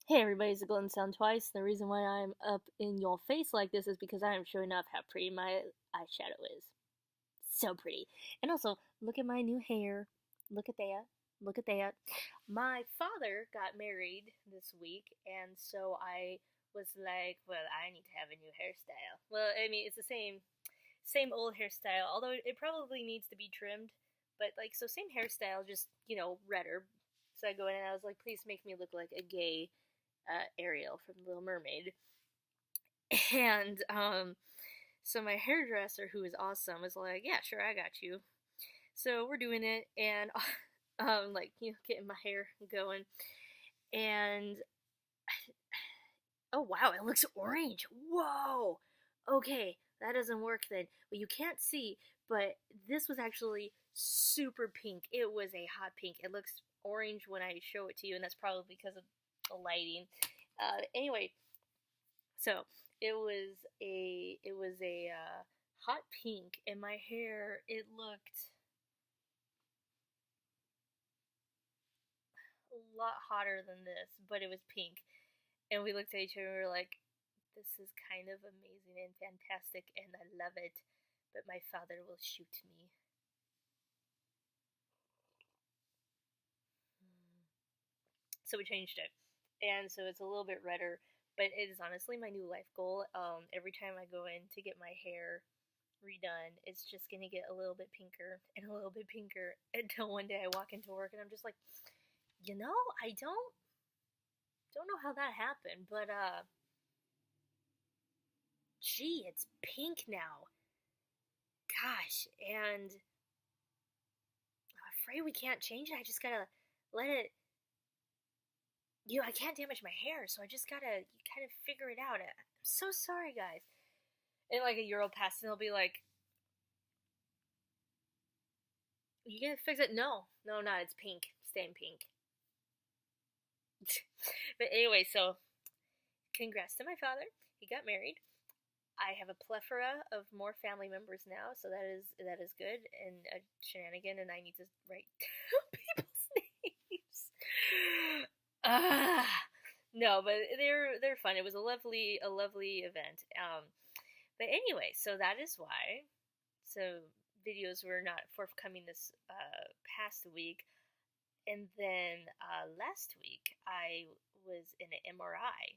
Hey everybody, it's the Golden Sound Twice. The reason why I'm up in your face like this is because I am showing off how pretty my eyeshadow is. So pretty. And also, look at my new hair. Look at that. Look at that. My father got married this week, and so I was like, well, I need to have a new hairstyle. Well, I mean, it's the same old hairstyle, although it probably needs to be trimmed. But like, so same hairstyle, just redder. So I go in and I was like, please make me look like a gay Ariel from The Little Mermaid. And so my hairdresser, who is awesome, was like, "Yeah, sure, I got you." So we're doing it, and like getting my hair going, and oh wow, it looks orange. Whoa. Okay, that doesn't work then. Well, you can't see, but this was actually super pink. It was a hot pink. It looks orange when I show it to you, and that's probably because of the lighting. Anyway, so it was a hot pink, and my hair it looked a lot hotter than this, but it was pink. And we looked at each other and we were like, "This is kind of amazing and fantastic, and I love it." But my father will shoot me. So we changed it, and so it's a little bit redder. But it is honestly my new life goal. Every time I go in to get my hair redone, it's just gonna get a little bit pinker and a little bit pinker until one day I walk into work and I'm just like, I don't know how that happened, but gee, it's pink now. Gosh, and I'm afraid we can't change it. I just gotta let it. I can't damage my hair, so I just gotta kind of figure it out. I'm so sorry, guys. And like a year will pass, and they'll be like, "You gonna fix it?" No, no, not. It's pink. Staying pink. But anyway, so congrats to my father. He got married. I have a plethora of more family members now, so that is good and a shenanigan, and I need to write people's names. No, but they're fun. It was a lovely event. But anyway, so that is why. So videos were not forthcoming this past week, and then last week I was in an MRI.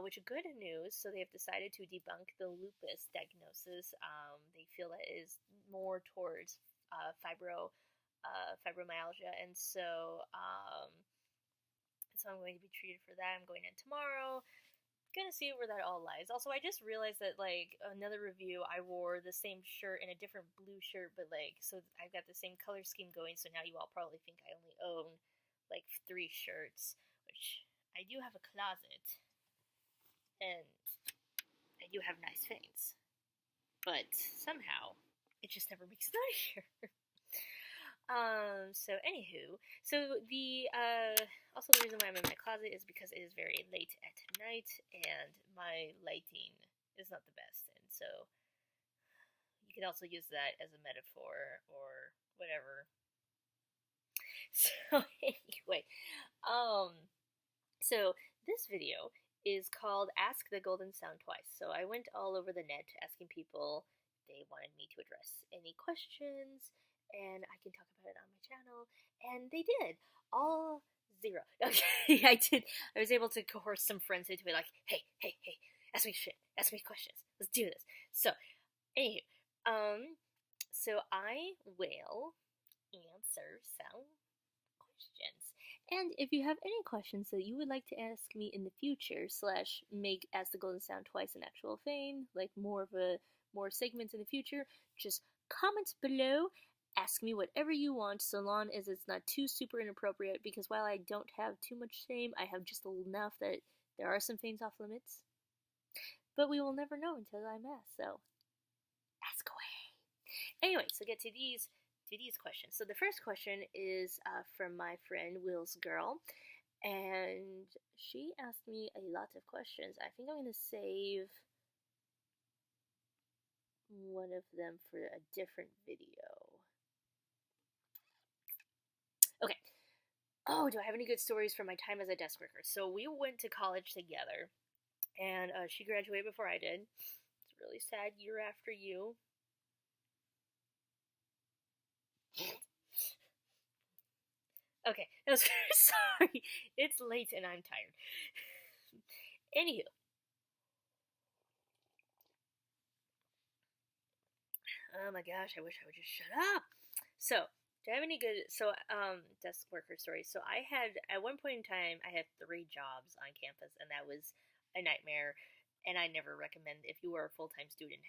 Which good news. So they have decided to debunk the lupus diagnosis. They feel that it is more towards fibromyalgia, and so I'm going to be treated for that. I'm going in tomorrow. Gonna see where that all lies. Also, I just realized that like another review, I wore the same shirt and a different blue shirt, but like so I've got the same color scheme going. So now you all probably think I only own like 3 shirts, which I do have a closet and I do have nice things, but somehow it just never makes it out of here. So anywho, so the also the reason why I'm in my closet is because it is very late at night and my lighting is not the best, and so you can also use that as a metaphor or whatever. So anyway, so this video is called Ask the Golden Sound Twice. So I went all over the net asking people if they wanted me to address any questions, and I can talk about it on my channel, and they did. All zero. Okay, I did. I was able to coerce some friends into be like, hey, hey, hey, ask me shit, ask me questions. Let's do this. So, anywho, so I will answer some questions. And if you have any questions that you would like to ask me in the future, slash make Ask the Golden Sound Twice an actual thing, like more segments in the future, just comment below. Ask me whatever you want, so long as it's not too super inappropriate, because while I don't have too much shame, I have just enough that there are some things off limits. But we will never know until I'm asked, so ask away. Anyway, so get to these questions. So the first question is from my friend Will's girl, and she asked me a lot of questions. I think I'm going to save one of them for a different video. Okay. Oh, do I have any good stories from my time as a desk worker? So we went to college together, and she graduated before I did. It's a really sad year after you. Okay, I was sorry. It's late and I'm tired. Anywho, oh my gosh, I wish I would just shut up. So, do I have any good desk worker stories? So I had at one point in time I had 3 jobs on campus, and that was a nightmare. And I never recommend, if you are a full time student,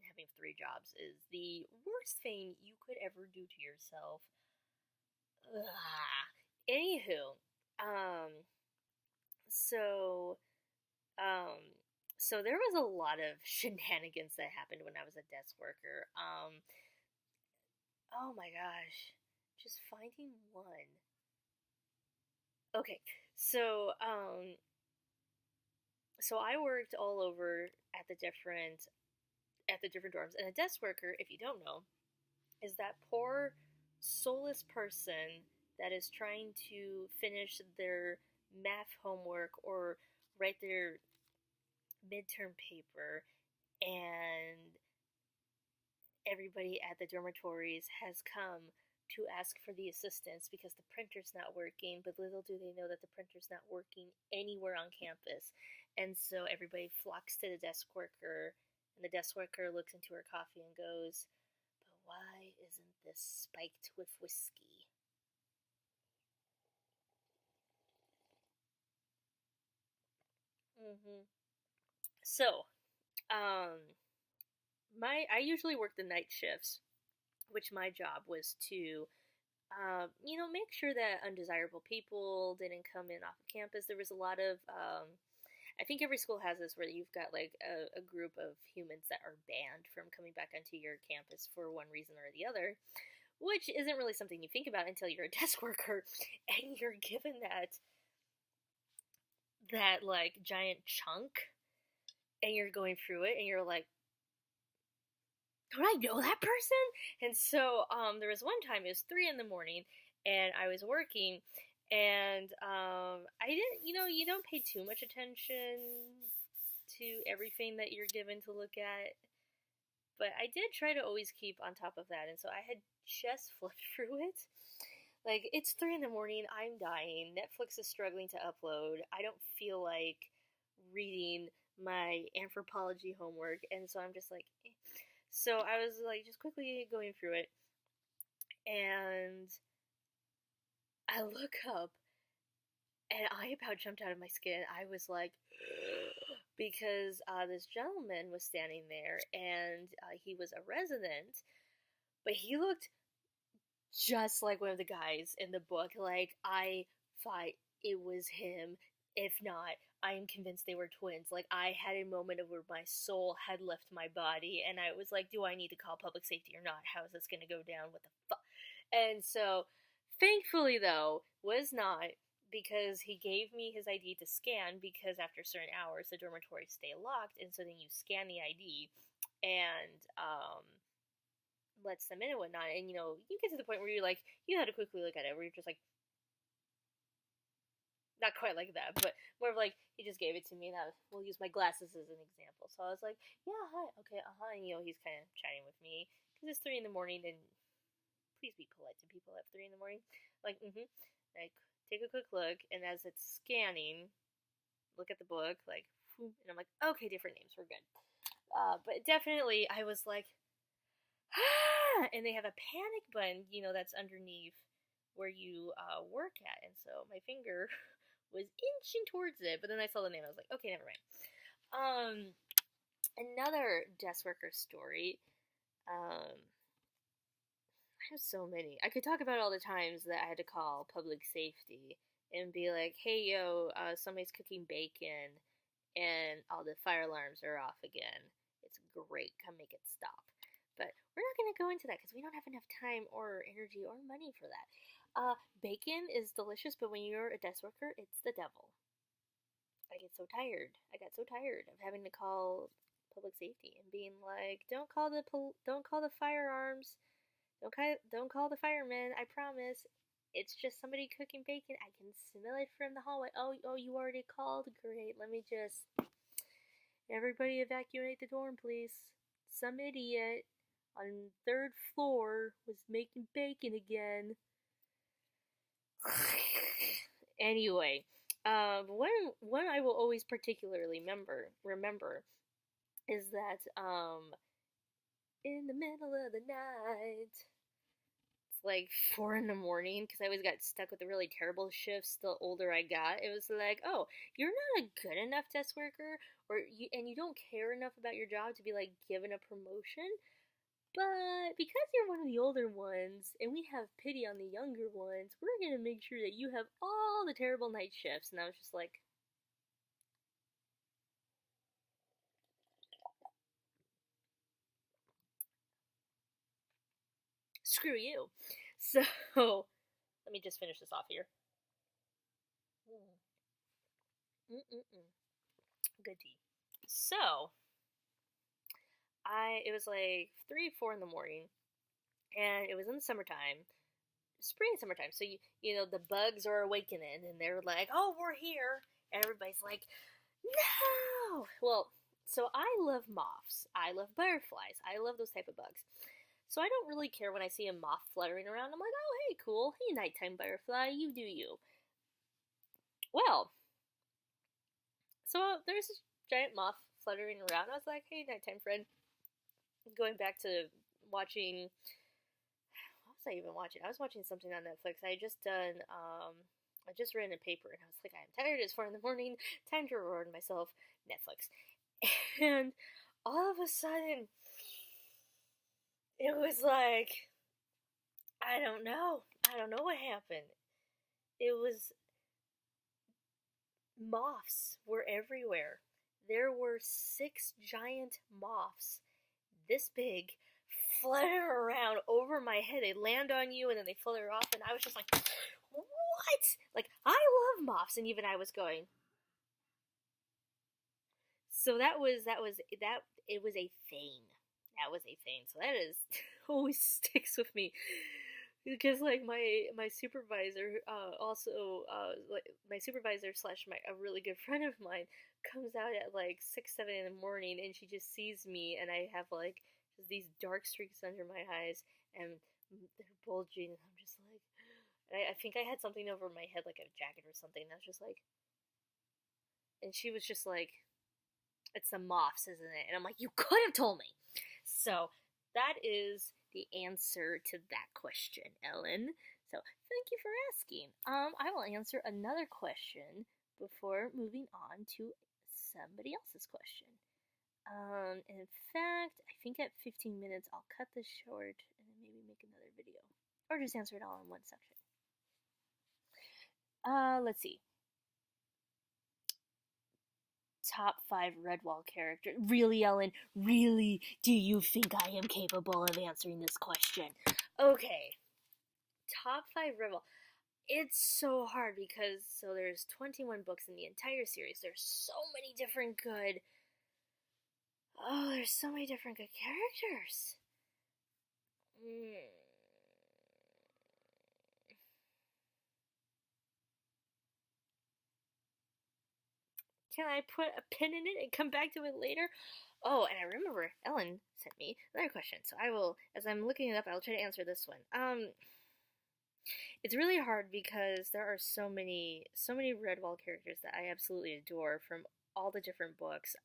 having 3 jobs is the worst thing you could ever do to yourself. Ugh. Anywho, um, so um, so there was a lot of shenanigans that happened when I was a desk worker. Oh my gosh, just finding one. Okay, so so I worked all over at the different dorms, and a desk worker, if you don't know, is that poor soulless person that is trying to finish their math homework or write their midterm paper, and everybody at the dormitories has come to ask for the assistance because the printer's not working, but little do they know that the printer's not working anywhere on campus. And so everybody flocks to the desk worker, and the desk worker looks into her coffee and goes, "But why isn't this spiked with whiskey?" So, um, I usually work the night shifts, which my job was to make sure that undesirable people didn't come in off of campus. There was a lot of, I think every school has this where you've got like a group of humans that are banned from coming back onto your campus for one reason or the other, which isn't really something you think about until you're a desk worker and you're given that like giant chunk and you're going through it and you're like, don't I know that person? And so there was one time, it was 3 in the morning, and I was working, and I didn't, you don't pay too much attention to everything that you're given to look at, but I did try to always keep on top of that, and so I had just flipped through it. Like, it's 3 in the morning, I'm dying, Netflix is struggling to upload, I don't feel like reading my anthropology homework, and so I'm just like, eh. So I was like just quickly going through it, and I look up, and I about jumped out of my skin. I was like, because this gentleman was standing there, and he was a resident, but he looked just like one of the guys in the book. Like, I thought it was him. If not, I am convinced they were twins. Like, I had a moment of where my soul had left my body, and I was like, do I need to call public safety or not? How is this going to go down? What the fuck? And so, thankfully, though, was not, because he gave me his ID to scan, because after certain hours, the dormitories stay locked, and so then you scan the ID, and, lets them in and whatnot, and you get to the point where you're like, you had to quickly look at it, where you're just like, not quite like that, but more of like, he just gave it to me, and we'll use my glasses as an example. So I was like, yeah, hi, okay, and he's kind of chatting with me, because it's 3 in the morning, and please be polite to people at 3 in the morning. Like, like, take a quick look, and as it's scanning, look at the book, like, and I'm like, okay, different names, we're good. But definitely, I was like, and they have a panic button, that's underneath where you work at, and so my finger was inching towards it, but then I saw the name, I was like, okay, never mind. Another desk worker story. I have so many. I could talk about all the times that I had to call public safety and be like, hey, yo, somebody's cooking bacon, and all the fire alarms are off again. It's great. Come make it stop. But we're not going to go into that because we don't have enough time or energy or money for that. Bacon is delicious, but when you're a desk worker, it's the devil. I get so tired. I got so tired of having to call public safety and being like, don't call the firearms. Don't call the firemen. I promise. It's just somebody cooking bacon. I can smell it from the hallway. Oh, you already called? Great. Let me just... Everybody evacuate the dorm, please. Some idiot on 3rd floor was making bacon again. Anyway, one I will always particularly remember is that in the middle of the night, it's like 4 in the morning, because I always got stuck with the really terrible shifts the older I got. It was like, oh, you're not a good enough desk worker, and you don't care enough about your job to be like given a promotion. But because you're one of the older ones, and we have pity on the younger ones, we're gonna make sure that you have all the terrible night shifts. And I was just like, screw you. So, let me just finish this off here. Good tea. So, it was like 3, 4 in the morning, and it was in the summertime, summertime. So you know the bugs are awakening, and they're like, "Oh, we're here!" And everybody's like, "No!" Well, so I love moths. I love butterflies. I love those type of bugs. So I don't really care when I see a moth fluttering around. I'm like, "Oh, hey, cool. Hey, nighttime butterfly, you do you." Well, so there's this giant moth fluttering around. I was like, "Hey, nighttime friend." Going back to watching, what was I even watching? I was watching something on Netflix. I just read a paper, and I was like, I'm tired, it's 4 in the morning, time to reward myself, Netflix. And all of a sudden, it was like, I don't know what happened. It was, moths were everywhere. There were 6 giant moths this big, flutter around over my head. They land on you and then they flutter off, and I was just like, what? Like, I love moths, and even I was going. So that was it was a thing. That was a thing. So that is always sticks with me. Because like my supervisor like my supervisor slash a really good friend of mine comes out at like 6-7 in the morning, and she just sees me, and I have like just these dark streaks under my eyes, and they're bulging, and I'm just like, I think I had something over my head, like a jacket or something, and I was just like, and she was just like, it's the moths, isn't it? And I'm like, you could have told me. So that is the answer to that question, Ellen. So thank you for asking. I will answer another question before moving on to somebody else's question. In fact, I think at 15 minutes I'll cut this short and then maybe make another video, or just answer it all in one section. Let's see. Top 5 Redwall characters. Really, Ellen? Really? Do you think I am capable of answering this question? Okay. Top 5 Redwall. It's so hard because, so there's 21 books in the entire series. There's so many different good... Oh, there's so many different good characters. Can I put a pin in it and come back to it later? Oh, and I remember Ellen sent me another question, so I will, as I'm looking it up, I'll try to answer this one. It's really hard because there are so many Redwall characters that I absolutely adore from all the different books.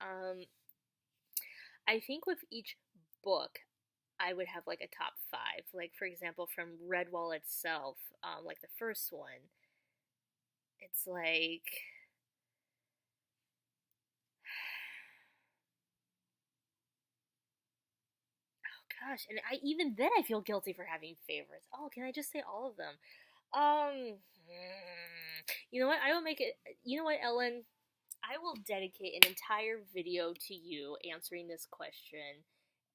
I think with each book, I would have like a top 5. Like, for example, from Redwall itself, like the first one, it's like... Gosh, and even then I feel guilty for having favorites. Oh, can I just say all of them? You know what? I will make it. You know what, Ellen? I will dedicate an entire video to you answering this question,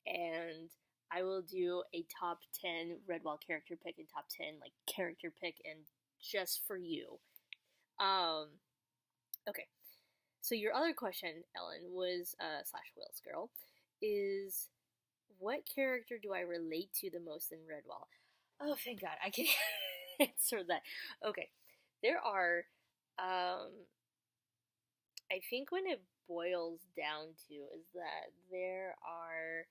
and I will do a top 10 Redwall character pick and top 10 like character pick, and just for you. Okay. So your other question, Ellen, was slash Wales girl, is what character do I relate to the most in Redwall? Oh, thank God, I can. answer that. Okay, there are, I think when it boils down to is that there are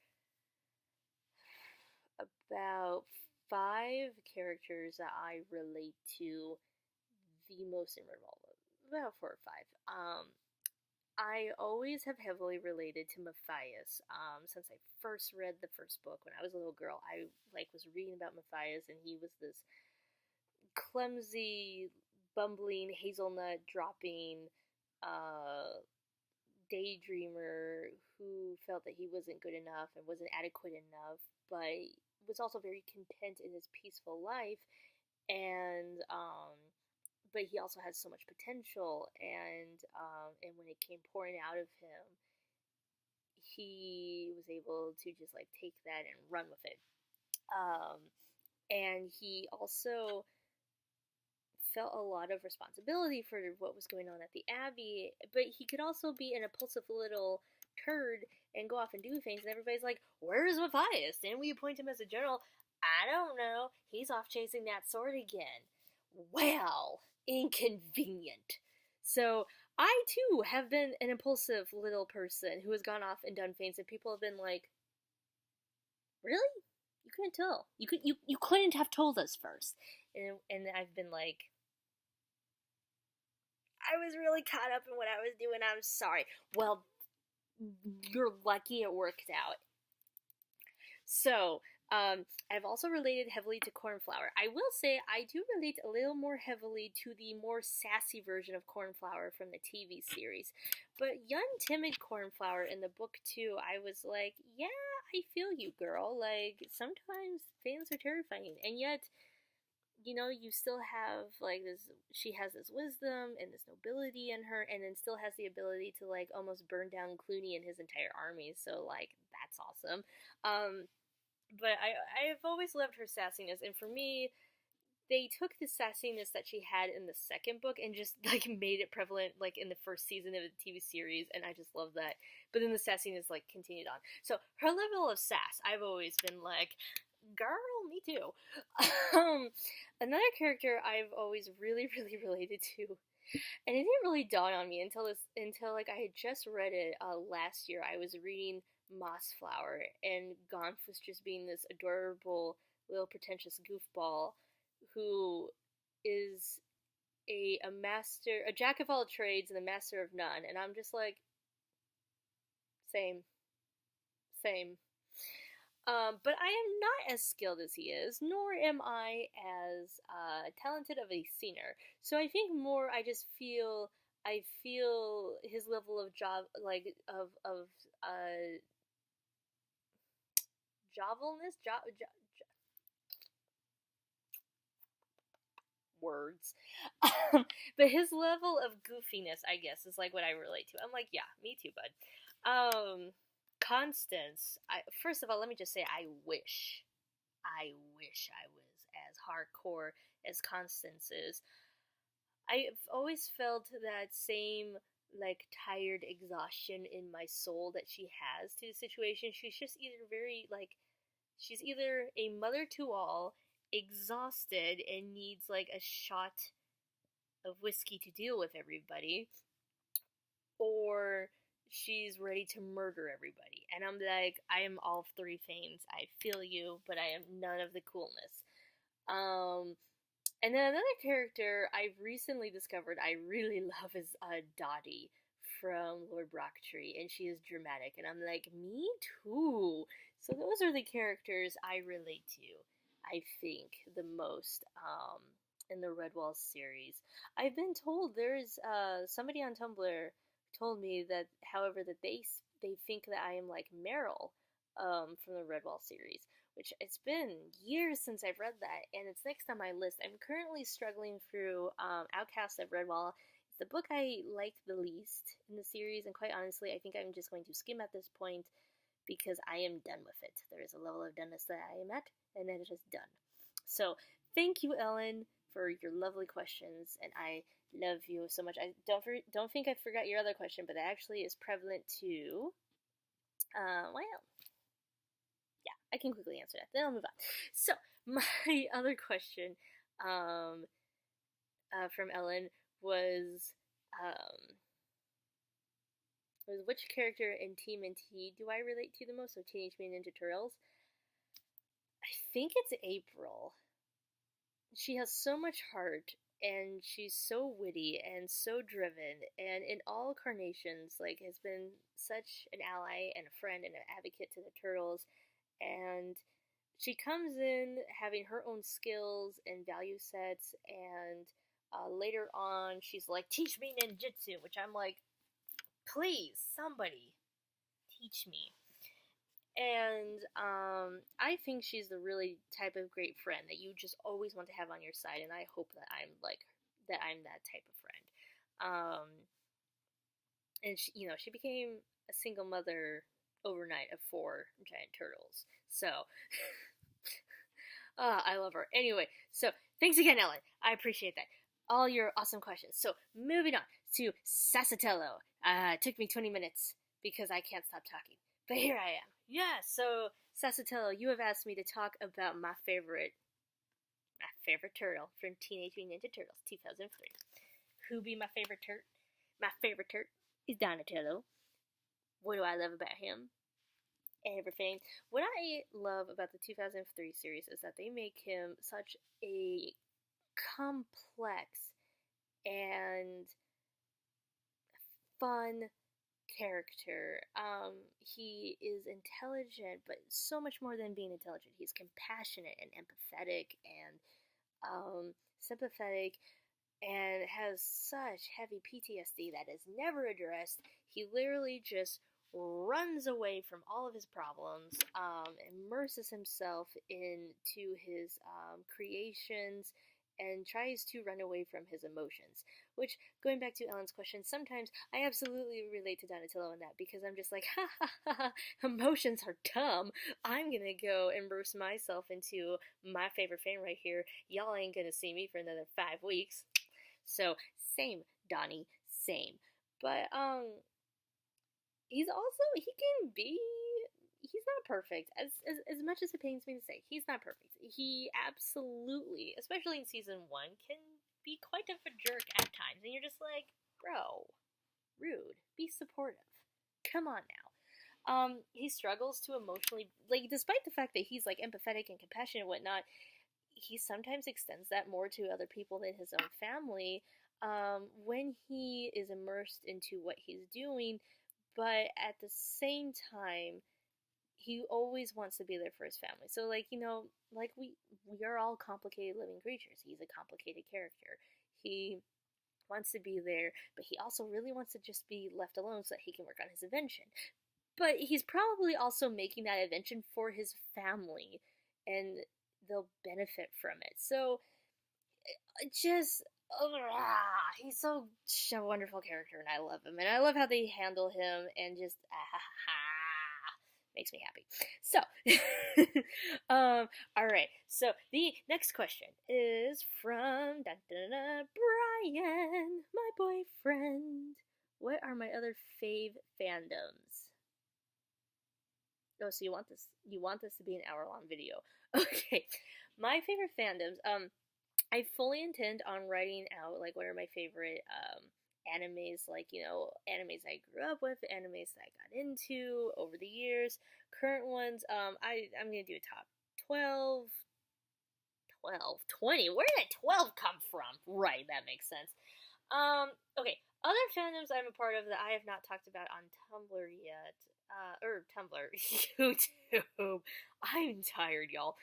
about five characters that I relate to the most in Redwall. About four or five. I always have heavily related to Matthias. Since I first read the first book when I was a little girl, I was reading about Matthias, and he was this clumsy, bumbling, hazelnut dropping, daydreamer who felt that he wasn't good enough and wasn't adequate enough, but was also very content in his peaceful life, and but he also has so much potential, and when it came pouring out of him, he was able to just like take that and run with it. Um, and he also felt a lot of responsibility for what was going on at the Abbey, but he could also be an impulsive little turd and go off and do things, and everybody's like, "Where's Matthias?" And we appoint him as a general. I don't know. He's off chasing that sword again. Well, inconvenient. So I too have been an impulsive little person who has gone off and done things, and people have been like, "Really? You couldn't tell. You couldn't have told us first." And I've been like, I was really caught up in what I was doing. I'm sorry. Well, you're lucky it worked out. So, I've also related heavily to Cornflower. I will say I do relate a little more heavily to the more sassy version of Cornflower from the TV series. But young, timid Cornflower in the book too, I was like, yeah, I feel you, girl. Like, sometimes things are terrifying, and yet, you still have this. She has this wisdom and this nobility in her, and then still has the ability to like almost burn down Clooney and his entire army. So like that's awesome. But I've always loved her sassiness, and for me, they took the sassiness that she had in the second book and just like made it prevalent like in the first season of the TV series, and I just love that. But then the sassiness like continued on. So her level of sass, I've always been like, girl, me too. Another character I've always really, really related to, and it didn't really dawn on me until like I had just read it last year. I was reading Mossflower, and Gonf was just being this adorable little pretentious goofball who is a master, a jack of all trades and a master of none, and I'm just like, same, same. But I am not as skilled as he is, nor am I as talented of a singer. So I think more, I feel his level of job, like of jovelness, words. But his level of goofiness, I guess, is like what I relate to. I'm like, yeah, me too, bud. Constance, first of all, let me just say, I wish I was as hardcore as Constance is. I've always felt that same like tired exhaustion in my soul that she has to the situation. She's just she's either a mother to all, exhausted, and needs like a shot of whiskey to deal with everybody, or she's ready to murder everybody. And I'm like, I am all three things. I feel you, but I am none of the coolness. And then another character I've recently discovered I really love is Dottie from Lord Brocktree, and she is dramatic, and I'm like, me too. So those are the characters I relate to, I think, the most in the Redwall series. I've been told there's somebody on Tumblr told me that, however, that they think that I am like Meryl from the Redwall series, which it's been years since I've read that, and it's next on my list. I'm currently struggling through Outcast of Redwall. It's the book I like the least in the series, and quite honestly, I think I'm just going to skim at this point because I am done with it. There is a level of doneness that I am at, and then it is done. So, thank you, Ellen, for your lovely questions, and I love you so much. I don't think I forgot your other question, but it actually is prevalent to, well, yeah, I can quickly answer that. Then I'll move on. So, my other question um, from Ellen um, was which character in TMNT do I relate to the most? So Teenage Mutant Ninja Turtles. I think it's April. She has so much heart, and she's so witty and so driven, and in all carnations, like, has been such an ally and a friend and an advocate to the turtles. And she comes in having her own skills and value sets, and later on she's like, teach me ninjutsu, which I'm like, please, somebody teach me. And I think she's the really type of great friend that you just always want to have on your side, and I hope that I'm that type of friend. And she became a single mother overnight of 4 giant turtles. So, I love her. Anyway, so thanks again, Ellen. I appreciate that. All your awesome questions. So, moving on to Sassatello. It took me 20 minutes because I can't stop talking. But here I am. Yeah, so Sassatello, you have asked me to talk about my favorite turtle from Teenage Mutant Ninja Turtles 2003. Who be my favorite turtle? My favorite turtle is Donatello. What do I love about him? Everything. What I love about the 2003 series is that they make him such a complex and fun character. He is intelligent, but so much more than being intelligent. He's compassionate and empathetic and sympathetic, and has such heavy PTSD that is never addressed. He literally just runs away from all of his problems, immerses himself into his creations, and tries to run away from his emotions. Which, going back to Ellen's question, sometimes I absolutely relate to Donatello in that, because I'm just like, ha ha ha, emotions are dumb. I'm gonna go immerse myself into my favorite fan right here. Y'all ain't gonna see me for another 5 weeks. So, same, Donnie, same. But, he can be, he's not perfect. As much as it pains me to say, he's not perfect. He absolutely, especially in season 1, can be quite of a jerk at times. And you're just like, bro, rude. Be supportive. Come on now. He struggles to emotionally, like, despite the fact that he's, like, empathetic and compassionate and whatnot, he sometimes extends that more to other people than his own family, when he is immersed into what he's doing. But at the same time, he always wants to be there for his family. So, like, like, we are all complicated living creatures. He's a complicated character. He wants to be there, but he also really wants to just be left alone so that he can work on his invention. But he's probably also making that invention for his family, and they'll benefit from it. So, just, he's such a wonderful character, and I love him. And I love how they handle him, and just, makes me happy. So, alright. So, the next question is from Brian, my boyfriend. What are my other fave fandoms? Oh, so you want this to be an hour-long video. Okay. My favorite fandoms, I fully intend on writing out, like, what are my favorite, animes, like, animes I grew up with, animes that I got into over the years, current ones. I'm gonna do a top 12, 20. Where did that 12 come from? Right, that makes sense. Okay, other fandoms I'm a part of that I have not talked about on Tumblr yet, or Tumblr, YouTube. I'm tired, y'all.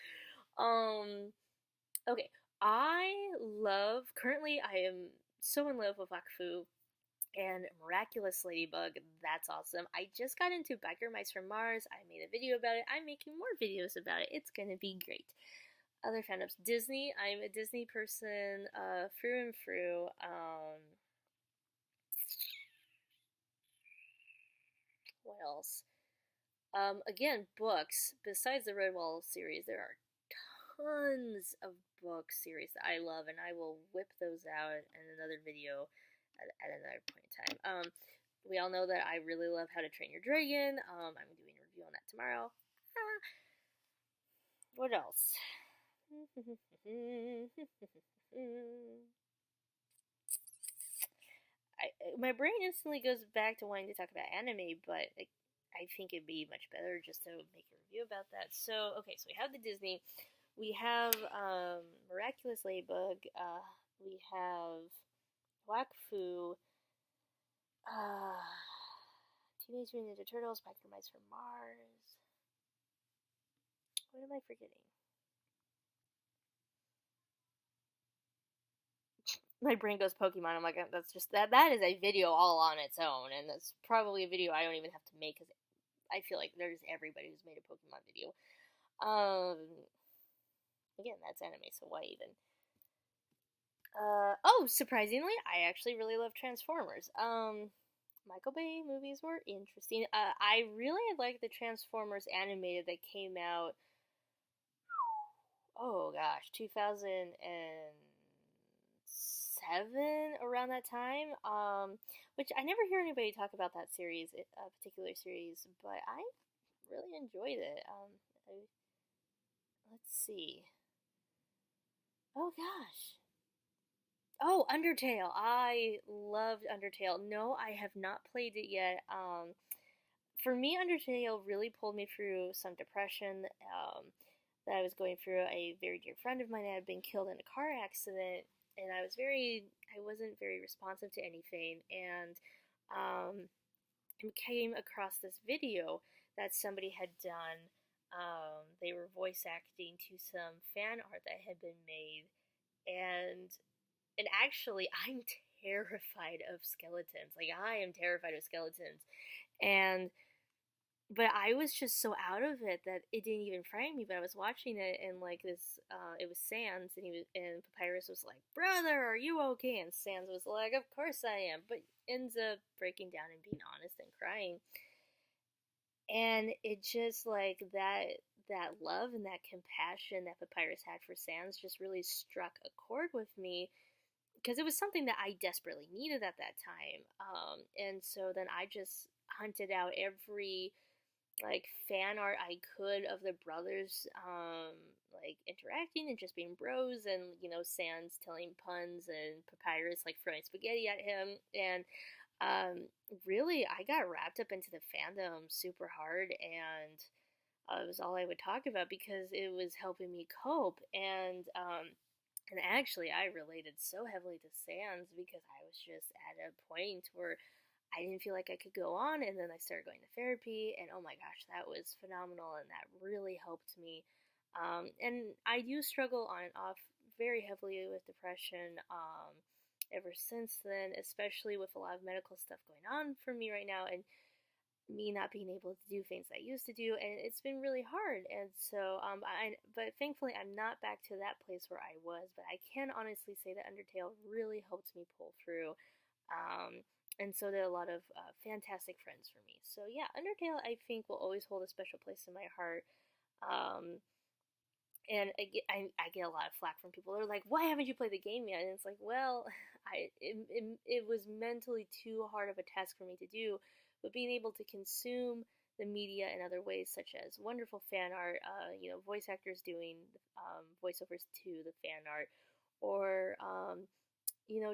Okay, currently I am so in love with Wakfu and Miraculous Ladybug. That's awesome. I just got into Biker Mice from Mars. I made a video about it. I'm making more videos about it. It's gonna be great. Other fandoms. Disney. I'm a Disney person, through and through. What else? Again, books. Besides the Redwall series, there are tons of book series that I love, and I will whip those out in another video at another point in time. We all know that I really love How to Train Your Dragon. I'm doing a review on that tomorrow. What else? My brain instantly goes back to wanting to talk about anime, but I think it'd be much better just to make a review about that. So, okay, so we have the Disney, we have Miraculous Ladybug, we have Wakfu, uh, Teenage Mutant Ninja Turtles, Spectre Mice from Mars. What am I forgetting? My brain goes Pokemon. I'm like, that's just that is a video all on its own, and that's probably a video I don't even have to make because I feel like there's everybody who's made a Pokemon video. Again, that's anime, so why even? Oh, surprisingly, I actually really love Transformers. Michael Bay movies were interesting. I really like the Transformers animated that came out. Oh gosh, 2007, around that time. Which I never hear anybody talk about that series, a particular series, but I really enjoyed it. Let's see. Oh gosh. Oh, Undertale. I loved Undertale. No, I have not played it yet. For me, Undertale really pulled me through some depression that I was going through. A very dear friend of mine had been killed in a car accident, and I wasn't very responsive to anything, and um, I came across this video that somebody had done. They were voice acting to some fan art that had been made, and actually, I'm terrified of skeletons. Like, I am terrified of skeletons. And but I was just so out of it that it didn't even frighten me. But I was watching it, and like this, it was Sans, and Papyrus was like, "Brother, are you okay?" And Sans was like, "Of course I am," but ends up breaking down and being honest and crying. And it just like that love and that compassion that Papyrus had for Sans just really struck a chord with me because it was something that I desperately needed at that time. And so then I just hunted out every like fan art I could of the brothers like interacting and just being bros, and Sans telling puns and Papyrus like throwing spaghetti at him, and really I got wrapped up into the fandom super hard, and it was all I would talk about because it was helping me cope. And actually, I related so heavily to Sans because I was just at a point where I didn't feel like I could go on, and then I started going to therapy, and oh my gosh, that was phenomenal, and that really helped me. And I do struggle on and off very heavily with depression ever since then, especially with a lot of medical stuff going on for me right now, and me not being able to do things I used to do, and it's been really hard. And so, but thankfully, I'm not back to that place where I was. But I can honestly say that Undertale really helped me pull through, and so did a lot of fantastic friends for me. So yeah, Undertale I think will always hold a special place in my heart. Um, and I get a lot of flack from people. They're like, "Why haven't you played the game yet?" And it's like, well, it was mentally too hard of a task for me to do. But being able to consume the media in other ways, such as wonderful fan art, voice actors doing voiceovers to the fan art, or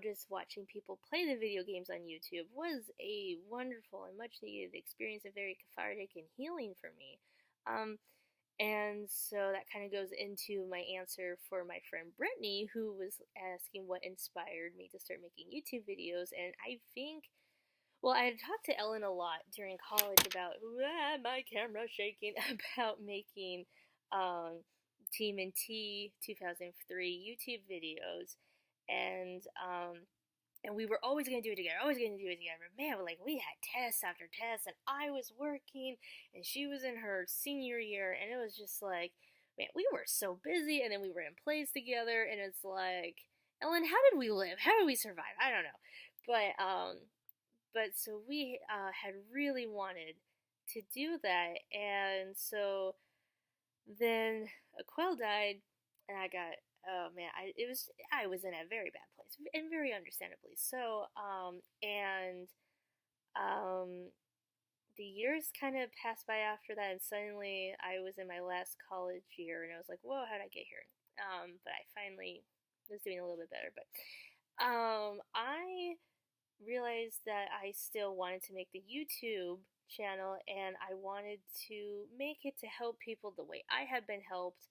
just watching people play the video games on YouTube was a wonderful and much needed experience, and very cathartic and healing for me. Um, and so that kind of goes into my answer for my friend Brittany, who was asking what inspired me to start making YouTube videos. And I think, well, I had talked to Ellen a lot during college about my camera shaking about making Team and T 2003 YouTube videos, and we were always gonna do it together, always gonna do it together. But man, like we had tests after tests, and I was working, and she was in her senior year, and it was just like, man, we were so busy, and then we were in plays together, and it's like, Ellen, how did we live? How did we survive? I don't know, but so we had really wanted to do that, and so then Aquel died, and I got, oh man, I was in a very bad place, and very understandably so. And um, the years kind of passed by after that, and suddenly I was in my last college year, and I was like, whoa, how did I get here? but I finally was doing a little bit better. But I realized that I still wanted to make the YouTube channel, and I wanted to make it to help people the way I have been helped.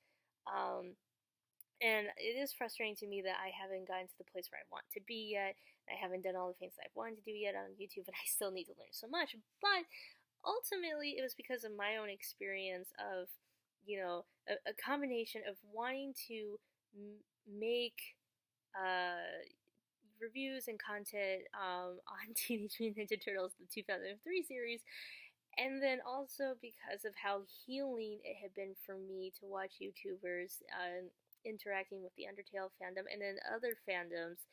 And it is frustrating to me that I haven't gotten to the place where I want to be yet. I haven't done all the things that I've wanted to do yet on YouTube, and I still need to learn so much. But ultimately, it was because of my own experience of, a combination of wanting to make reviews and content on Teenage Mutant Ninja Turtles, the 2003 series, and then also because of how healing it had been for me to watch YouTubers interacting with the Undertale fandom and then other fandoms,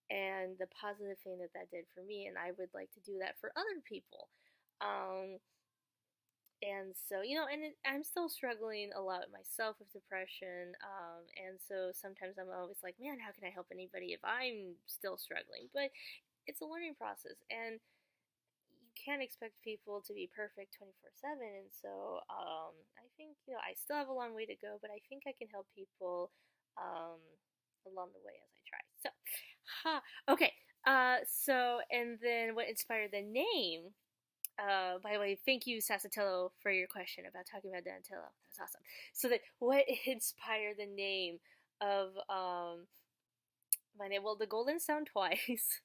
and the positive thing that that did for me, and I would like to do that for other people. And so, I'm still struggling a lot myself with depression, and so sometimes I'm always like, man, how can I help anybody if I'm still struggling? But it's a learning process, and you can't expect people to be perfect 24/7, and so I think, I still have a long way to go, but I think I can help people along the way as I try. So, okay, and then what inspired the name? By the way, thank you, Sasatello, for your question about talking about Donatello. That was awesome. So what inspired the name of my name? Well, the Golden Sound Twice.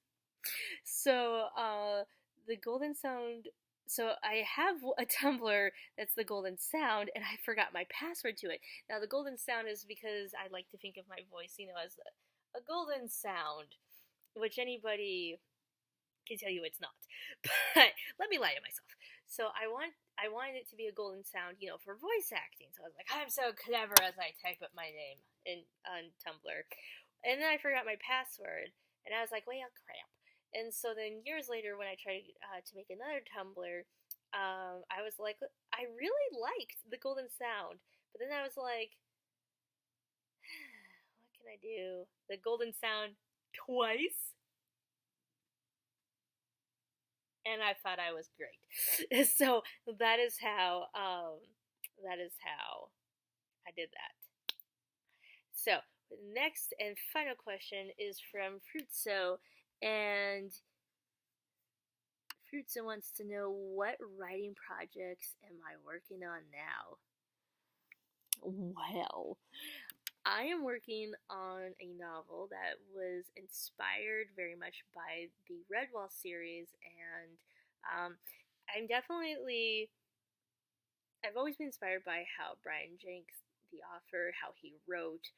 So the Golden Sound. So I have a Tumblr that's the Golden Sound, and I forgot my password to it. Now the Golden Sound is because I like to think of my voice, as a golden sound, which anybody can tell you it's not. But let me lie to myself. So I wanted it to be a golden sound, for voice acting. So I was like, I'm so clever as I type up my name on Tumblr. And then I forgot my password, and I was like, well, crap. And so then years later, when I tried to make another Tumblr, I was like, I really liked the golden sound. But then I was like, what can I do? The golden sound twice? And I thought I was great. So that is how I did that. So the next and final question is from Fruitso, and Fruitso wants to know, what writing projects am I working on now? Well, I am working on a novel that was inspired very much by the Redwall series, and I've always been inspired by how Brian Jenks, the author, how he wrote,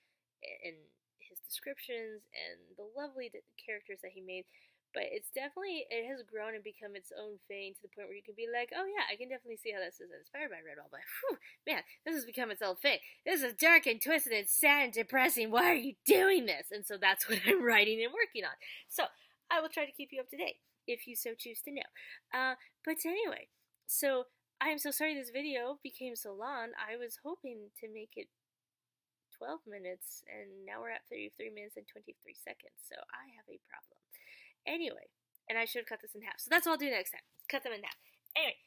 and his descriptions, and the lovely characters that he made. But it has grown and become its own thing to the point where you can be like, oh yeah, I can definitely see how this is inspired by Redwall, but whew, man, this has become its own thing. This is dark and twisted and sad and depressing. Why are you doing this? And so that's what I'm writing and working on. So I will try to keep you up to date if you so choose to know. But anyway, so I am so sorry this video became so long. I was hoping to make it 12 minutes, and now we're at 33 minutes and 23 seconds, so I have a problem. Anyway, and I should have cut this in half. So that's what I'll do next time. Cut them in half. Anyway,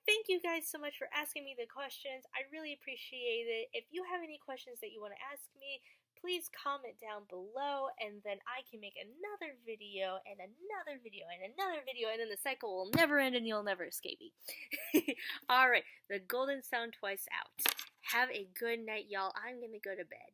thank you guys so much for asking me the questions. I really appreciate it. If you have any questions that you want to ask me, please comment down below, and then I can make another video, and another video, and another video, and then the cycle will never end, and you'll never escape me. Alright, the Golden Sound Twice out. Have a good night, y'all. I'm gonna go to bed.